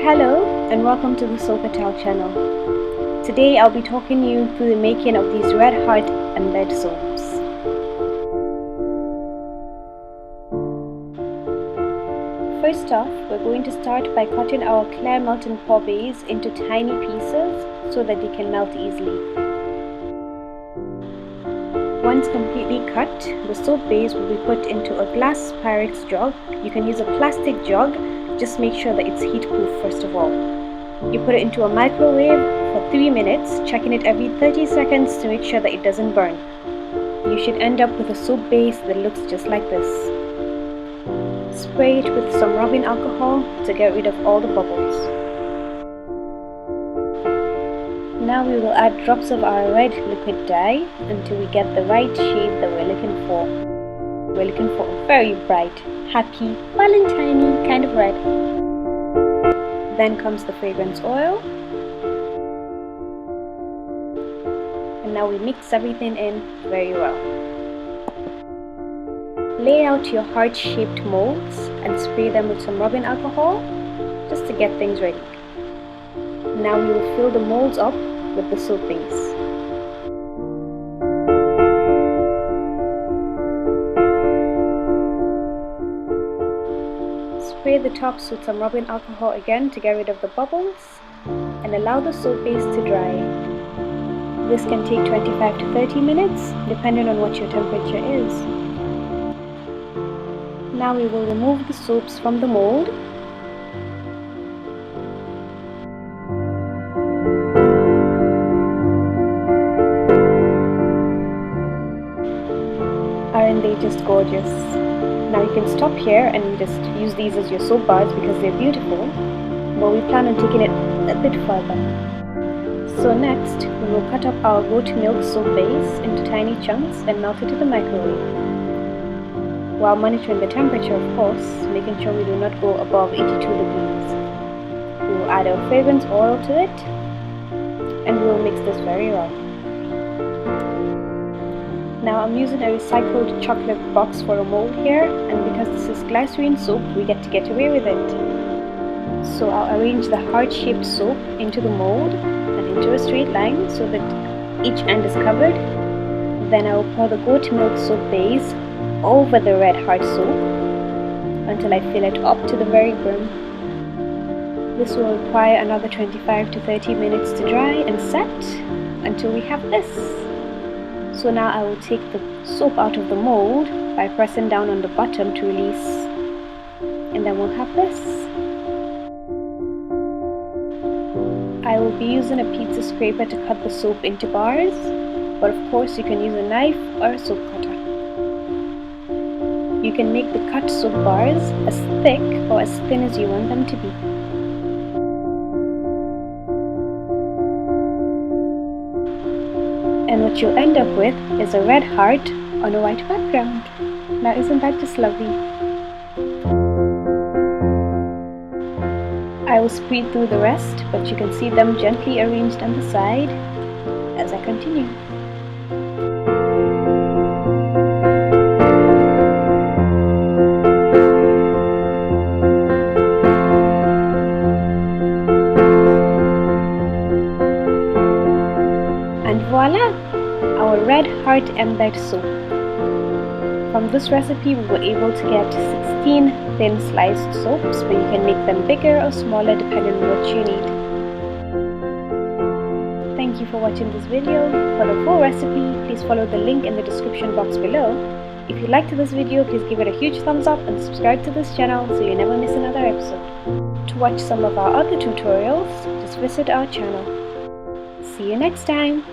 Hello and welcome to the Soap channel. Today I'll be talking you through the making of these red heart embed soaps. First off, we're going to start by cutting our clear melt and pour base into tiny pieces so that they can melt easily. Once completely cut, the soap base will be put into a glass Pyrex jug. You can use a plastic jug. Just make sure that it's heat proof first of all. You put it into a microwave for 3 minutes, checking it every 30 seconds to make sure that it doesn't burn. You should end up with a soap base that looks just like this. Spray it with some rubbing alcohol to get rid of all the bubbles. Now we will add drops of our red liquid dye until we get the right shade that we're looking for. We're looking for a very bright, happy, Valentine-y kind of red. Then comes the fragrance oil. And now we mix everything in very well. Lay out your heart-shaped molds and spray them with some rubbing alcohol just to get things ready. Now we will fill the molds up with the soap base. Spray the tops with some rubbing alcohol again to get rid of the bubbles and allow the soap base to dry. This can take 25 to 30 minutes depending on what your temperature is. Now we will remove the soaps from the mold. Aren't they just gorgeous? Now you can stop here and just use these as your soap bars because they're beautiful, but we plan on taking it a bit further. So next, we will cut up our goat milk soap base into tiny chunks and melt it in the microwave. While monitoring the temperature, of course, making sure we do not go above 82 degrees. We will add our fragrance oil to it and we will mix this very well. Now I'm using a recycled chocolate box for a mold here, and because this is glycerine soap, we get to get away with it. So I'll arrange the heart-shaped soap into the mold and into a straight line so that each end is covered. Then I will pour the goat milk soap base over the red heart soap until I fill it up to the very brim. This will require another 25 to 30 minutes to dry and set until we have this. So now I will take the soap out of the mold by pressing down on the bottom to release, and then we'll have this. I will be using a pizza scraper to cut the soap into bars, but of course you can use a knife or a soap cutter. You can make the cut soap bars as thick or as thin as you want them to be. And what you'll end up with is a red heart on a white background. Now isn't that just lovely? I will speed through the rest, but you can see them gently arranged on the side as I continue. And voila! Our red heart embed soap. From this recipe we were able to get 16 thin sliced soaps, but you can make them bigger or smaller depending on what you need. Thank you for watching this video. For the full recipe, please follow the link in the description box below. If you liked this video, please give it a huge thumbs up and subscribe to this channel so you never miss another episode. To watch some of our other tutorials, just visit our channel. See you next time!